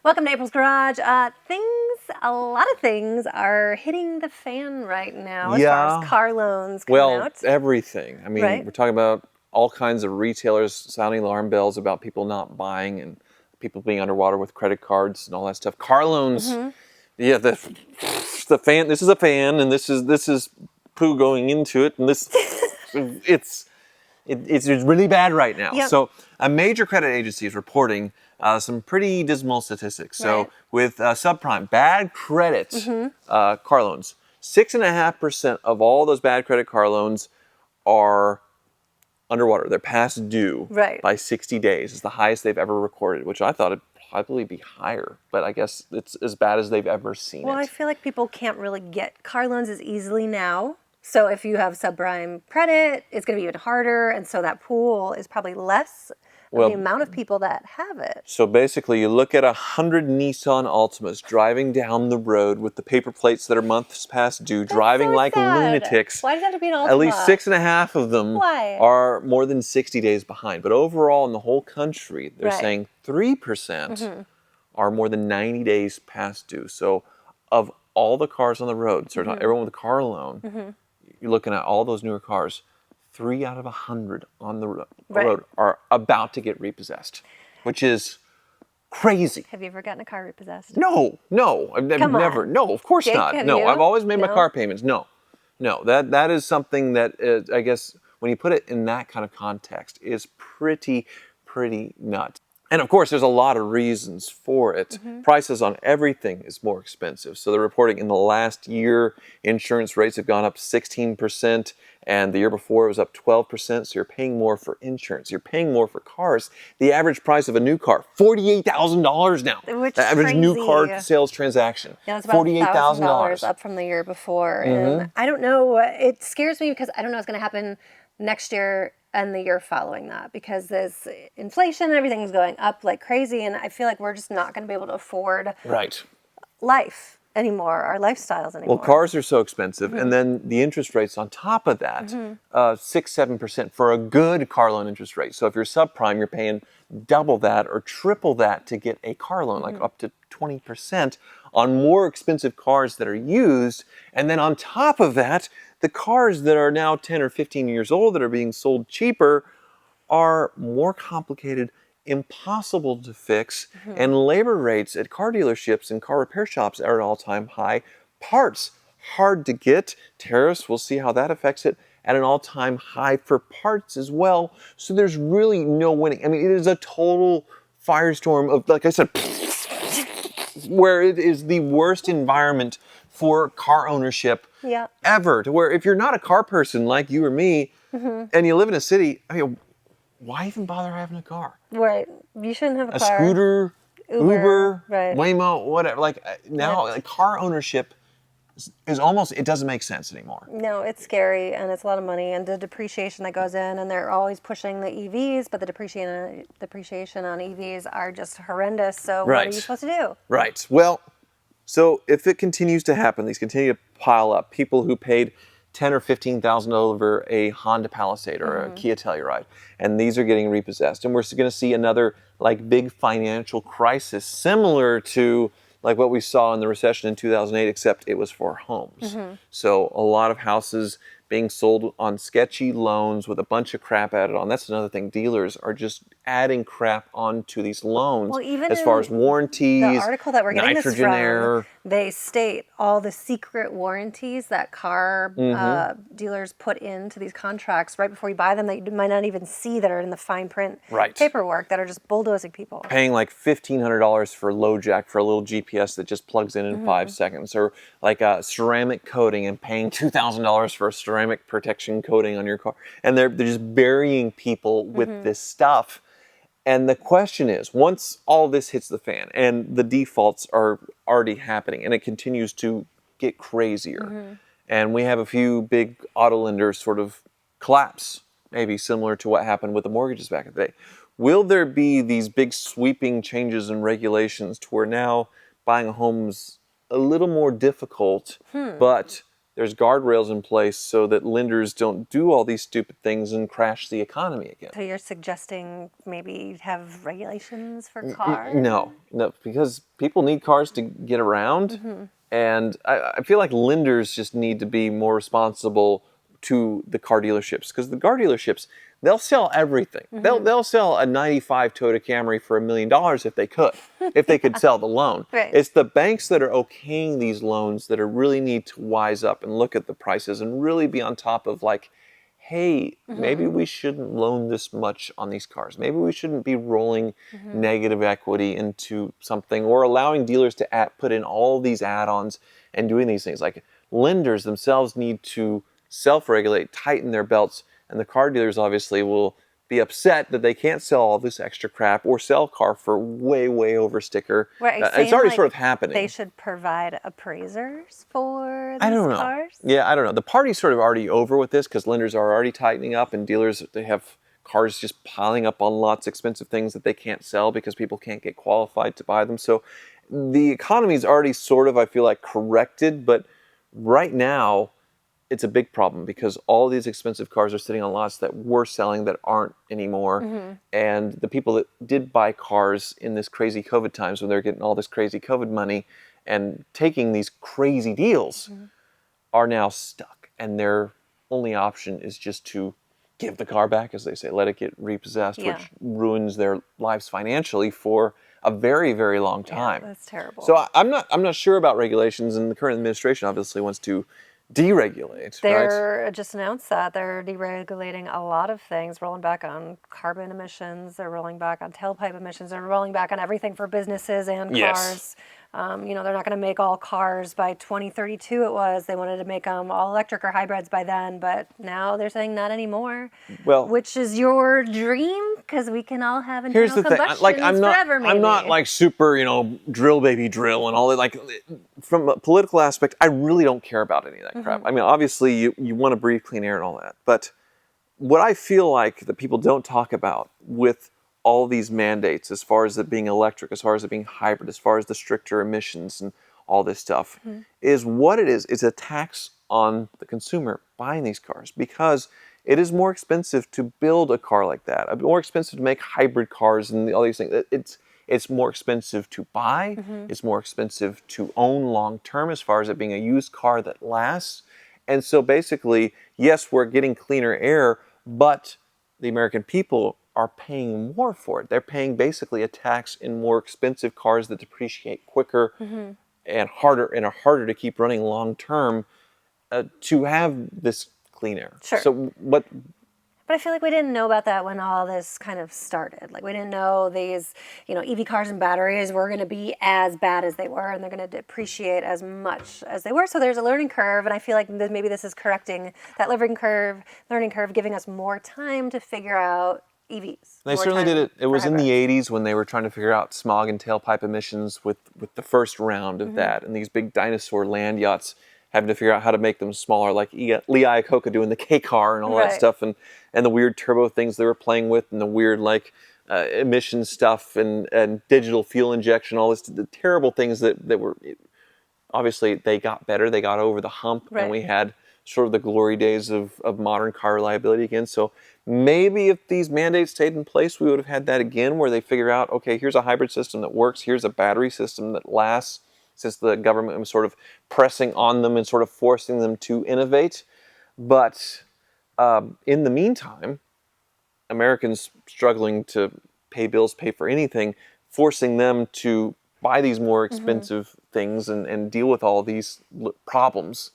Welcome to April's Garage. A lot of things are hitting the fan right now as far as car loans come out. Everything. I mean, we're talking about all kinds of retailers sounding alarm bells about people not buying and people being underwater with credit cards and all that stuff. Car loans, the fan. This is a fan, and this is poo going into it, and this it's really bad right now. Yep. So a major credit agency is reporting some pretty dismal statistics. So with subprime, bad credit car loans, 6.5% of all those bad credit car loans are underwater. They're past due by 60 days. It's the highest they've ever recorded, which I thought it'd probably be higher. But I guess it's as bad as they've ever seen it. Well, I feel like people can't really get car loans as easily now. So if you have subprime credit, it's going to be even harder. And so that pool is probably less of the amount of people that have it. So basically, you look at 100 Nissan Altimas driving down the road with the paper plates that are months past due, driving like lunatics. Why does it have to be an Altima? At least 6.5 of them are more than 60 days behind. But overall, in the whole country, they're saying 3% are more than 90 days past due. So of all the cars on the road, so everyone with a car loan, you're looking at all those newer cars, 3 out of 100 on the road are about to get repossessed, which is crazy. Have you ever gotten a car repossessed? No, I've never. No, of course not. No, I've always made my car payments. No, that is something that I guess when you put it in that kind of context is pretty nuts. And of course, there's a lot of reasons for it. Prices on everything is more expensive. So they're reporting in the last year, insurance rates have gone up 16%, and the year before it was up 12%. So you're paying more for insurance. You're paying more for cars. The average price of a new car, $48,000 now. Which the average crazy. new car sales transaction, yeah, it's about $48,000 up from the year before. And I don't know. It scares me because I don't know what's going to happen next year and the year following that, because there's inflation and everything's going up like crazy, and I feel like we're just not going to be able to afford life anymore, our lifestyles anymore. Well, cars are so expensive, and then the interest rates on top of that, 6-7% for a good car loan interest rate. So if you're subprime, you're paying double that or triple that to get a car loan, like up to 20% on more expensive cars that are used. And then on top of that, the cars that are now 10 or 15 years old that are being sold cheaper are more complicated, impossible to fix, and labor rates at car dealerships and car repair shops are at an all-time high. Parts, hard to get. Tariffs, we'll see how that affects it, at an all-time high for parts as well. So there's really no winning. I mean, it is a total firestorm of, like I said, where it is the worst environment for car ownership ever. To where if you're not a car person like you or me, and you live in a city, I mean, why even bother having a car? Right. You shouldn't have a car. A scooter, Uber, Waymo, whatever. Like now, like car ownership is almost, it doesn't make sense anymore. No, it's scary, and it's a lot of money, and the depreciation that goes in, and they're always pushing the EVs, but the depreciation on EVs are just horrendous. So what are you supposed to do? Right. Well, so if it continues to happen, these continue to pile up. People who paid $10,000 or $15,000 over a Honda Palisade or a Kia Telluride, and these are getting repossessed, and we're going to see another like big financial crisis similar to like what we saw in the recession in 2008, except it was for homes. So a lot of houses being sold on sketchy loans with a bunch of crap added on. That's another thing. Dealers are just adding crap onto these loans. Well, even as far as warranties, the article that we're getting this from, error. They state all the secret warranties that car dealers put into these contracts right before you buy them that you might not even see, that are in the fine print paperwork, that are just bulldozing people. Paying like $1,500 for low jack for a little GPS that just plugs in 5 seconds, or like a ceramic coating and paying $2,000 for a ceramic protection coating on your car. And they're just burying people with this stuff. And the question is, once all this hits the fan and the defaults are already happening and it continues to get crazier, and we have a few big auto lenders sort of collapse, maybe similar to what happened with the mortgages back in the day, will there be these big sweeping changes in regulations to where now buying a home's a little more difficult, but there's guardrails in place so that lenders don't do all these stupid things and crash the economy again. So you're suggesting maybe have regulations for cars? No, because people need cars to get around. And I feel like lenders just need to be more responsible to the car dealerships, because the car dealerships, they'll sell everything. They'll sell a 95 Toyota Camry for $1 million if they could, if they could sell the loan. Right. It's the banks that are okaying these loans that are really need to wise up and look at the prices and really be on top of like, hey, maybe we shouldn't loan this much on these cars. Maybe we shouldn't be rolling negative equity into something, or allowing dealers to put in all these add-ons and doing these things. Like, lenders themselves need to self-regulate, tighten their belts, and the car dealers obviously will be upset that they can't sell all this extra crap or sell a car for way, way over sticker. Right, It's already sort of happening. They should provide appraisers for these I don't know. cars? Yeah, I don't know. The party's sort of already over with this, because lenders are already tightening up, and dealers, they have cars just piling up on lots, expensive things that they can't sell because people can't get qualified to buy them. So the economy's already sort of, I feel like, corrected, but right now it's a big problem because all these expensive cars are sitting on lots that we're selling that aren't anymore. And the people that did buy cars in this crazy COVID times, when they're getting all this crazy COVID money and taking these crazy deals, are now stuck. And their only option is just to give the car back, as they say, let it get repossessed, which ruins their lives financially for a very, very long time. Yeah, that's terrible. So I'm not sure about regulations, and the current administration obviously wants to deregulate. They're just announced that they're deregulating a lot of things, rolling back on carbon emissions, they're rolling back on tailpipe emissions, they're rolling back on everything for businesses and cars. Yes. They're not going to make all cars by 2032. It was they wanted to make them all electric or hybrids by then, but now they're saying not anymore. Well, which is your dream, because we can all have internal here's the thing. combustions Like, forever. Maybe. I'm not like super, drill baby drill and all that. Like, from a political aspect, I really don't care about any of that crap. I mean, obviously you want to breathe clean air and all that, but what I feel like that people don't talk about with all these mandates, as far as it being electric, as far as it being hybrid, as far as the stricter emissions and all this stuff, is what it is. It's a tax on the consumer buying these cars, because it is more expensive to build a car like that. More expensive to make hybrid cars and all these things. It's more expensive to buy. It's more expensive to own long term, as far as it being a used car that lasts. And so basically, yes, we're getting cleaner air, but the American people are paying more for it. They're paying basically a tax in more expensive cars that depreciate quicker and are harder to keep running long term, to have this clean air. Sure. So what? But I feel like we didn't know about that when all this kind of started. Like, we didn't know these, EV cars and batteries were going to be as bad as they were, and they're going to depreciate as much as they were. So there's a learning curve, and I feel like maybe this is correcting that learning curve, giving us more time to figure out EVs. They certainly did it. It was in the 80s when they were trying to figure out smog and tailpipe emissions with the first round of that, and these big dinosaur land yachts having to figure out how to make them smaller, like Lee Iacocca doing the K-car and all that stuff, and the weird turbo things they were playing with, and the weird emission stuff and digital fuel injection, all this, the terrible things that were, obviously they got better, they got over the hump, and we had sort of the glory days of modern car reliability again. So maybe if these mandates stayed in place, we would have had that again, where they figure out, okay, here's a hybrid system that works, here's a battery system that lasts, since the government was sort of pressing on them and sort of forcing them to innovate. But in the meantime, Americans struggling to pay bills, pay for anything, forcing them to buy these more expensive things and deal with all these problems.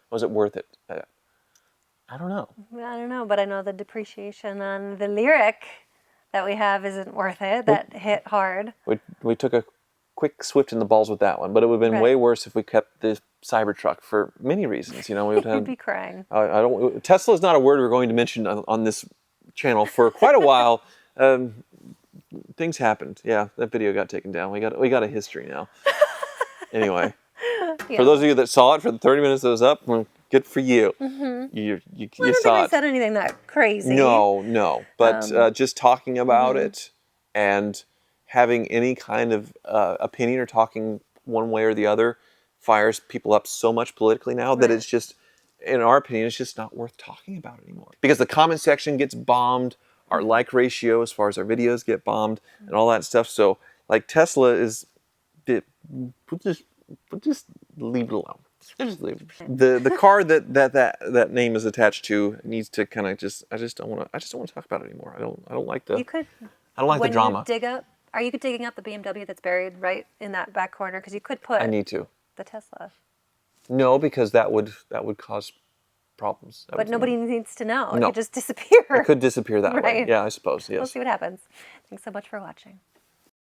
Was it worth it? I don't know. I don't know, but I know the depreciation on the Lyric that we have isn't worth it. That hit hard. We took a quick swift in the balls with that one, but it would have been way worse if we kept the Cybertruck for many reasons. We would have. You'd be crying. Tesla is not a word we're going to mention on this channel for quite a while. Things happened. Yeah, that video got taken down. We got a history now. Anyway, for those of you that saw it for the 30 minutes that was up, well, good for you. You I don't saw think I it. said anything that crazy. No. But just talking about it and having any kind of opinion or talking one way or the other fires people up so much politically now that it's just in our opinion, it's just not worth talking about anymore. Because the comment section gets bombed, our like ratio as far as our videos get bombed, and all that stuff. So, like, Tesla is, we'll just leave it alone. Just leave it. The car that name is attached to needs to kind of just. I just don't want to talk about it anymore. I don't like the. You could. I don't like the drama. When you dig up, are you digging up the BMW that's buried right in that back corner? Because you could put. I need to. The Tesla. No, because that would cause problems. But nobody needs to know. No. It could just disappear. It could disappear that way. Right. Yeah, I suppose. Yes. We'll see what happens. Thanks so much for watching.